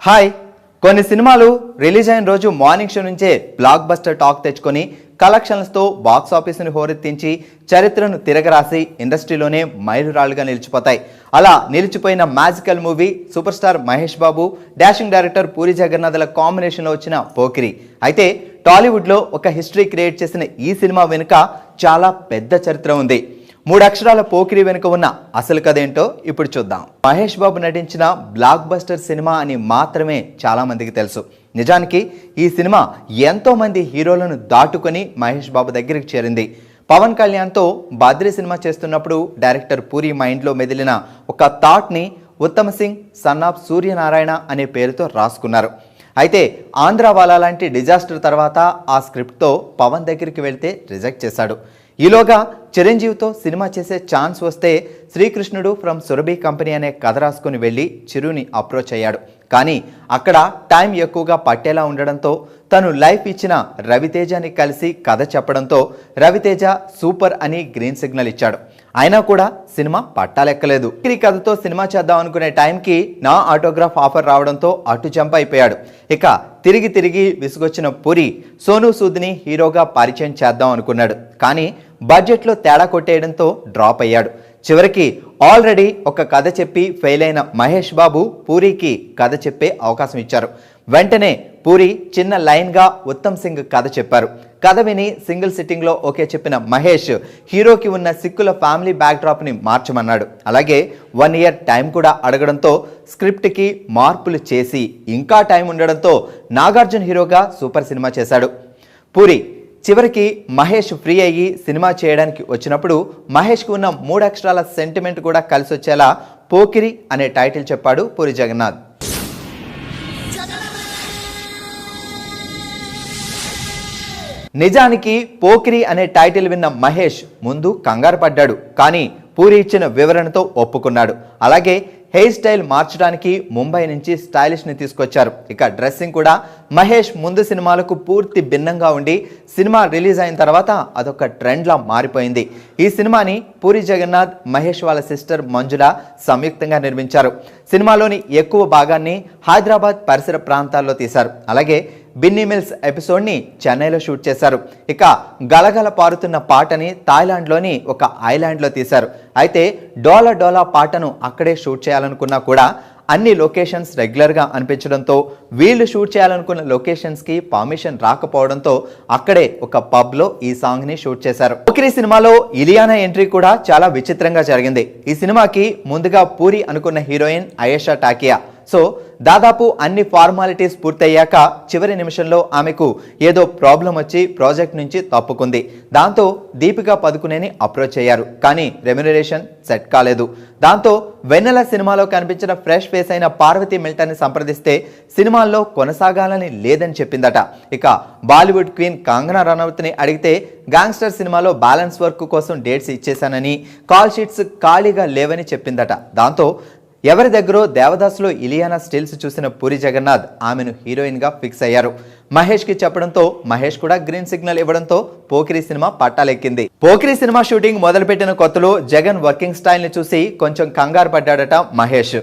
Hi కొన్ని సినిమాలు release అయిన రోజు మార్నింగ్ షో నుంచే బ్లాక్ బస్టర్ టాక్ తెచ్చుకొని కలెక్షన్స్తో బాక్స్ ఆఫీసుని హోరెత్తించి చరిత్రను తిరగరాసి ఇండస్ట్రీలోనే మైలురాళ్లుగా నిలిచిపోతాయి. అలా నిలిచిపోయిన magical movie super star Mahesh Babu, dashing director Puri జగన్నాథ్ల కాంబినేషన్లో వచ్చిన పోకిరి. అయితే టాలీవుడ్లో ఒక హిస్టరీ క్రియేట్ చేసిన ఈ సినిమా వెనుక చాలా పెద్ద చరిత్ర ఉంది. 3 అక్షరాల పోకిరి వెనుక ఉన్న అసలు కథ ఏంటో ఇప్పుడు చూద్దాం. మహేష్ బాబు నటించిన బ్లాక్ బస్టర్ సినిమా అని మాత్రమే చాలా మందికి తెలుసు. నిజానికి ఈ సినిమా ఎంతో మంది హీరోలను దాటుకొని మహేష్ బాబు దగ్గరికి చేరింది. పవన్ కళ్యాణ్తో బద్రీ సినిమా చేస్తున్నప్పుడు డైరెక్టర్ పూరి మైండ్లో మెదిలిన ఒక థాట్ని ఉత్తమ్ సింగ్ సన్ ఆఫ్ సూర్యనారాయణ అనే పేరుతో రాసుకున్నారు. అయితే ఆంధ్రావాలా లాంటి డిజాస్టర్ తర్వాత ఆ స్క్రిప్ట్తో పవన్ దగ్గరికి వెళ్తే రిజెక్ట్ చేశాడు. ఈలోగా చిరంజీవితో సినిమా చేసే ఛాన్స్ వస్తే శ్రీకృష్ణుడు ఫ్రమ్ సురభి కంపెనీ అనే కథ రాసుకుని వెళ్ళి చిరుని అప్రోచ్ అయ్యాడు. కానీ అక్కడ టైం ఎక్కువగా పట్టేలా ఉండడంతో తను లైఫ్ ఇచ్చిన రవితేజని కలిసి కథ చెప్పడంతో రవితేజ సూపర్ అని గ్రీన్ సిగ్నల్ ఇచ్చాడు. అయినా కూడా సినిమా పట్టాలెక్కలేదు. ఈ కథతో సినిమా చేద్దాం అనుకునే టైంకి నా ఆటోగ్రాఫ్ ఆఫర్ రావడంతో అటు జంప్ అయిపోయాడు. ఇక తిరిగి విసుగొచ్చిన పూరి సోనూ సూద్ని హీరోగా పరిచయం చేద్దాం అనుకున్నాడు. కానీ బడ్జెట్లో తేడా కొట్టేయడంతో డ్రాప్ అయ్యాడు. చివరికి ఆల్రెడీ ఒక కథ చెప్పి ఫెయిల్ అయిన మహేష్ బాబు పూరికి కథ చెప్పే అవకాశం ఇచ్చారు. వెంటనే పూరి చిన్న లైన్గా ఉత్తమ్ సింగ్ కథ చెప్పారు. కథ విని సింగిల్ సిట్టింగ్లో ఓకే చెప్పిన మహేష్ హీరోకి ఉన్న సిక్కుల ఫ్యామిలీ బ్యాక్డ్రాప్ని మార్చమన్నాడు. అలాగే 1 ఇయర్ టైం కూడా అడగడంతో స్క్రిప్ట్కి మార్పులు చేసి ఇంకా టైం ఉండడంతో నాగార్జున హీరోగా సూపర్ సినిమా చేశాడు. పూరి చివరికి మహేష్ ఫ్రీ అయ్యి సినిమా చేయడానికి వచ్చినప్పుడు మహేష్కి ఉన్న 3 అక్షరాల సెంటిమెంట్ కూడా కలిసి వచ్చేలా పోకిరి అనే టైటిల్ చెప్పాడు పూరి జగన్నాథ్. నిజానికి పోకిరి అనే టైటిల్ విన్న మహేష్ ముందు కంగారు పడ్డాడు. కానీ పూరి ఇచ్చిన వివరణతో ఒప్పుకున్నాడు. అలాగే హెయిర్ స్టైల్ మార్చడానికి ముంబై నుంచి స్టైలిష్ని తీసుకొచ్చారు. ఇక డ్రెస్సింగ్ కూడా మహేష్ ముందు సినిమాలకు పూర్తి భిన్నంగా ఉండి సినిమా రిలీజ్ అయిన తర్వాత అదొక ట్రెండ్లా మారిపోయింది. ఈ సినిమాని పూరి జగన్నాథ్, మహేష్ వాళ్ళ సిస్టర్ మంజుల సంయుక్తంగా నిర్మించారు. సినిమాలోని ఎక్కువ భాగాన్ని హైదరాబాద్ పరిసర ప్రాంతాల్లో తీశారు. అలాగే బిన్నీ మిల్స్ ఎపిసోడ్ని చెన్నైలో షూట్ చేశారు. ఇక గలగల పారుతున్న పాటని థాయిలాండ్లోని ఒక ఐలాండ్లో తీశారు. అయితే డోలా డోలా పాటను అక్కడే షూట్ చేయాలనుకున్నా కూడా అన్ని లొకేషన్స్ రెగ్యులర్గా అనిపించడంతో వీళ్ళు షూట్ చేయాలనుకున్న లొకేషన్స్కి పర్మిషన్ రాకపోవడంతో అక్కడే ఒక పబ్లో ఈ సాంగ్ని షూట్ చేశారు. పోకిరి సినిమాలో ఇలియానా ఎంట్రీ కూడా చాలా విచిత్రంగా జరిగింది. ఈ సినిమాకి ముందుగా పూరి అనుకున్న హీరోయిన్ అయేషా టాకియా. సో దాదాపు అన్ని ఫార్మాలిటీస్ పూర్తయ్యాక చివరి నిమిషంలో ఆమెకు ఏదో ప్రాబ్లం వచ్చి ప్రాజెక్ట్ నుంచి తప్పుకుంది. దాంతో దీపికా పదుకునేని అప్రోచ్ అయ్యారు. కానీ రెమ్యునరేషన్ సెట్ కాలేదు. దాంతో వెన్నెల సినిమాలో కనిపించిన ఫ్రెష్ ఫేస్ అయిన పార్వతి మిల్టన్ని సంప్రదిస్తే సినిమాల్లో కొనసాగాలని లేదని చెప్పిందట. ఇక బాలీవుడ్ క్వీన్ కంగనా రనౌత్ని అడిగితే గ్యాంగ్స్టర్ సినిమాలో బ్యాలెన్స్ వర్క్ కోసం డేట్స్ ఇచ్చేశానని, కాల్ షీట్స్ ఖాళీగా లేవని చెప్పిందట. దాంతో ఎవరి దగ్గర దేవదాసులో ఇలియానా స్టిల్స్ చూసిన పూరి జగన్నాథ్ ఆమెను హీరోయిన్గా ఫిక్స్ అయ్యారు. మహేష్కి చెప్పడంతో మహేష్ కూడా గ్రీన్ సిగ్నల్ ఇవ్వడంతో పోకిరి సినిమా పట్టాలెక్కింది. పోకిరి సినిమా షూటింగ్ మొదలుపెట్టిన కొత్తలో జగన్ వర్కింగ్ స్టైల్ని చూసి కొంచెం కంగారు పడ్డాడట మహేష్.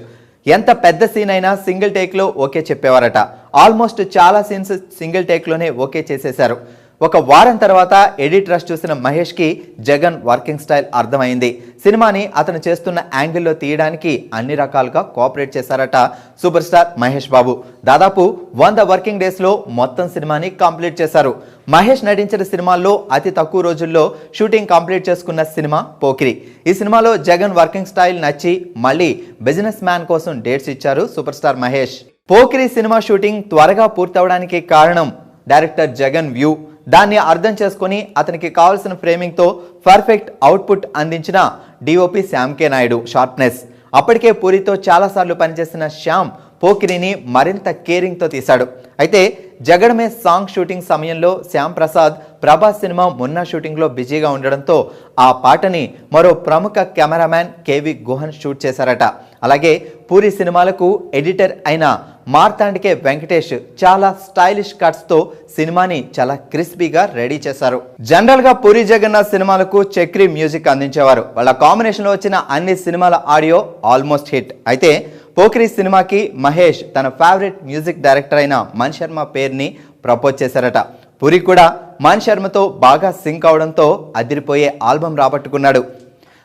ఎంత పెద్ద సీన్ అయినా సింగిల్ టేక్లో ఓకే చెప్పేవారట. ఆల్మోస్ట్ చాలా సీన్స్ సింగిల్ టేక్లోనే ఓకే చేసేశారు. ఒక వారం తర్వాత ఎడిట్ రష్ చూసిన మహేష్కి జగన్ వర్కింగ్ స్టైల్ అర్థమైంది. సినిమాని అతను చేస్తున్న యాంగిల్లో తీయడానికి అన్ని రకాలుగా కోఆపరేట్ చేశారట సూపర్ స్టార్ మహేష్ బాబు. దాదాపు 100 వర్కింగ్ డేస్లో మొత్తం సినిమాని కంప్లీట్ చేశారు. మహేష్ నటించిన సినిమాల్లో అతి తక్కువ రోజుల్లో షూటింగ్ కంప్లీట్ చేసుకున్న సినిమా పోకిరి. ఈ సినిమాలో జగన్ వర్కింగ్ స్టైల్ నచ్చి మళ్ళీ బిజినెస్ మ్యాన్ కోసం డేట్స్ ఇచ్చారు super star Mahesh. Pokiri cinema shooting త్వరగా పూర్తవడానికి కారణం డైరెక్టర్ జగన్ వ్యూ. దాన్ని అర్థం చేసుకుని అతనికి కావాల్సిన ఫ్రేమింగ్తో పర్ఫెక్ట్ అవుట్పుట్ అందించిన డిఓపి శ్యామ్ కే నాయుడు షార్ప్నెస్. అప్పటికే పూరితో చాలాసార్లు పనిచేసిన శ్యామ్ పోకిరిని మరింత కేరింగ్తో తీశాడు. అయితే జగడమే సాంగ్ షూటింగ్ సమయంలో శ్యామ్ ప్రసాద్ ప్రభాస్ సినిమా మొన్న షూటింగ్లో బిజీగా ఉండడంతో ఆ పాటని మరో ప్రముఖ కెమెరామ్యాన్ కేవి గుహన్ షూట్ చేశారట. అలాగే పూరి సినిమాలకు ఎడిటర్ అయిన మార్తాండికే వెంకటేష్ చాలా స్టైలిష్ కట్స్తో సినిమాని చాలా క్రిస్పీగా రెడీ చేశారు. జనరల్గా పూరి జగన్నాథ్ సినిమాలకు చక్రి మ్యూజిక్ అందించేవారు. వాళ్ళ కాంబినేషన్లో వచ్చిన అన్ని సినిమాల ఆడియో ఆల్మోస్ట్ హిట్. అయితే పోకిరి సినిమాకి మహేష్ తన ఫేవరెట్ మ్యూజిక్ డైరెక్టర్ అయిన మణి శర్మ పేరుని ప్రపోజ్ చేశారట. పూరి కూడా మణి శర్మతో బాగా సింక్ అవడంతో అదిరిపోయే ఆల్బం రాబట్టుకున్నాడు.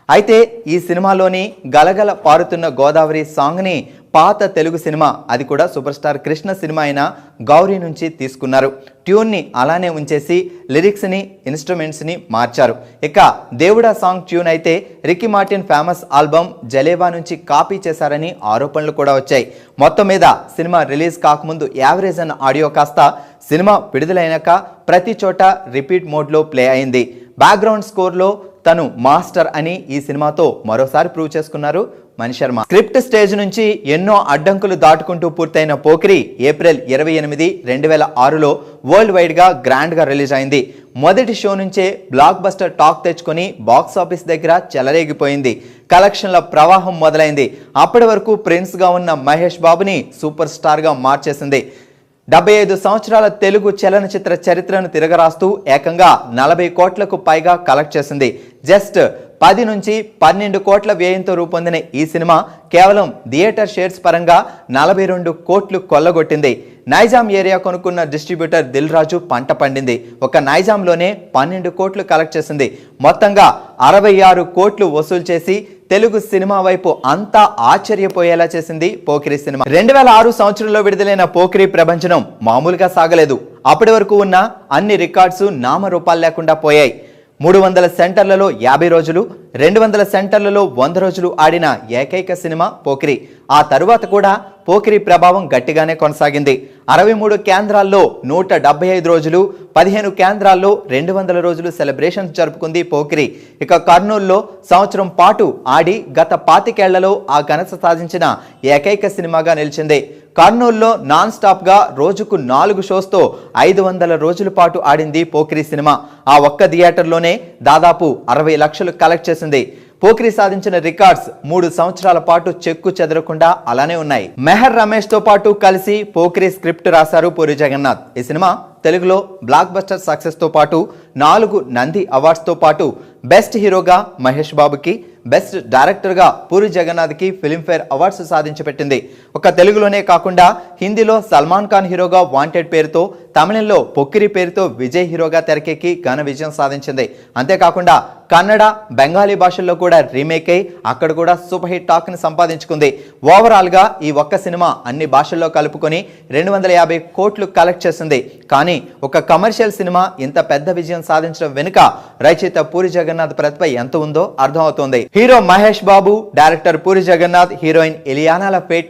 అయితే ఈ సినిమాలోని గలగల పారుతున్న గోదావరి సాంగ్ని పాత తెలుగు సినిమా, అది కూడా సూపర్ స్టార్ కృష్ణ సినిమా అయిన గౌరీ నుంచి తీసుకున్నారు. ట్యూన్ని అలానే ఉంచేసి లిరిక్స్ని, ఇన్స్ట్రుమెంట్స్ని మార్చారు. ఇక దేవుడా సాంగ్ ట్యూన్ అయితే రికీ మార్టిన్ ఫేమస్ ఆల్బమ్ జలేబా నుంచి కాపీ చేశారని ఆరోపణలు కూడా వచ్చాయి. మొత్తం మీద సినిమా రిలీజ్ కాకముందు యావరేజ్ అన్న ఆడియో కాస్త సినిమా విడుదలైనాక ప్రతి చోట రిపీట్ మోడ్లో ప్లే అయింది. బ్యాక్గ్రౌండ్ స్కోర్లో తను మాస్టర్ అని ఈ సినిమాతో మరోసారి ప్రూవ్ చేసుకున్నారు మణి శర్మ. స్క్రిప్ట్ స్టేజ్ నుంచి ఎన్నో అడ్డంకులు దాటుకుంటూ పూర్తయిన పోకిరి ఏప్రిల్ 28, 2006లో వరల్డ్ వైడ్గా గ్రాండ్గా రిలీజ్ అయింది. మొదటి షో నుంచే బ్లాక్ బస్టర్ టాక్ తెచ్చుకొని బాక్స్ ఆఫీస్ దగ్గర చెలరేగిపోయింది. కలెక్షన్ల ప్రవాహం మొదలైంది. అప్పటి వరకు ప్రిన్స్గా ఉన్న మహేష్ బాబుని సూపర్ స్టార్గా మార్చేసింది. 75 సంవత్సరాల తెలుగు చలనచిత్ర చరిత్రను తిరగరాస్తూ ఏకంగా 40 కోట్లకు పైగా కలెక్ట్ చేసింది. జస్ట్ 10 నుంచి 12 కోట్ల వ్యయంతో రూపొందిన ఈ సినిమా కేవలం థియేటర్ షేర్స్ పరంగా 42 కోట్లు కొల్లగొట్టింది. నైజాం ఏరియా కొనుక్కున్న డిస్ట్రిబ్యూటర్ దిల్ రాజు పంట పండింది. ఒక నైజాంలోనే 12 కోట్లు కలెక్ట్ చేసింది. మొత్తంగా 66 కోట్లు వసూలు చేసి తెలుగు సినిమా వైపు అంతా ఆశ్చర్యపోయేలా చేసింది పోకిరి సినిమా. 2006 సంవత్సరంలో విడుదలైన పోకిరి ప్రభంజనం మామూలుగా సాగలేదు. అప్పటి వరకు ఉన్న అన్ని రికార్డ్స్ నామరూపాలు లేకుండా పోయాయి. 300 సెంటర్లలో 50 రోజులు, 200 సెంటర్లలో 100 రోజులు ఆడిన ఏకైక సినిమా పోకిరి. ఆ తరువాత కూడా పోకిరి ప్రభావం గట్టిగానే కొనసాగింది. 63 కేంద్రాల్లో 175 రోజులు, 15 కేంద్రాల్లో 200 రోజులు సెలబ్రేషన్స్ జరుపుకుంది పోకిరి. ఇక కర్నూలులో సంవత్సరం పాటు ఆడి గత 25 ఏళ్లలో ఆ ఘనత సాధించిన ఏకైక సినిమాగా నిలిచింది. కర్నూలులో నాన్ స్టాప్గా రోజుకు 4 షోస్తో 500 రోజుల పాటు ఆడింది పోకిరి సినిమా. ఆ ఒక్క థియేటర్లోనే దాదాపు 60 లక్షలు కలెక్ట్ చేసింది. పోకిరి సాధించిన రికార్డ్స్ 3 సంవత్సరాల పాటు చెక్కు చెదరకుండా అలానే ఉన్నాయి. మెహర్ రమేష్ తో పాటు కలిసి పోకిరి స్క్రిప్ట్ రాశారు పూరి జగన్నాథ్. ఈ సినిమా తెలుగులో బ్లాక్ బస్టర్ సక్సెస్ తో పాటు 4 నంది అవార్డ్స్ తో పాటు బెస్ట్ హీరోగా మహేష్ బాబుకి, బెస్ట్ డైరెక్టర్గా పూరి జగన్నాథ్కి ఫిల్మ్ఫేర్ అవార్డ్స్ సాధించి పెట్టింది. ఒక తెలుగులోనే కాకుండా హిందీలో సల్మాన్ ఖాన్ హీరోగా వాంటెడ్ పేరుతో, తమిళంలో పొక్కిరి పేరుతో విజయ్ హీరోగా తెరకెక్కి ఘన విజయం సాధించింది. అంతేకాకుండా కన్నడ, బెంగాలీ భాషల్లో కూడా రీమేక్ అయి అక్కడ కూడా సూపర్ హిట్ టాక్ ని సంపాదించుకుంది. ఓవరాల్ గా ఈ ఒక్క సినిమా అన్ని భాషల్లో కలుపుకొని 250 కోట్లు కలెక్ట్ చేసింది. కానీ ఒక కమర్షియల్ సినిమా ఇంత పెద్ద విజయం సాధించడం వెనుక రచయిత పూరి జగన్నాథ్ ప్రతిభ ఎంత ఉందో అర్థమవుతోంది. Hero Mahesh Babu, director Puri Jagannath, heroine ఇలియానాల ఫేట్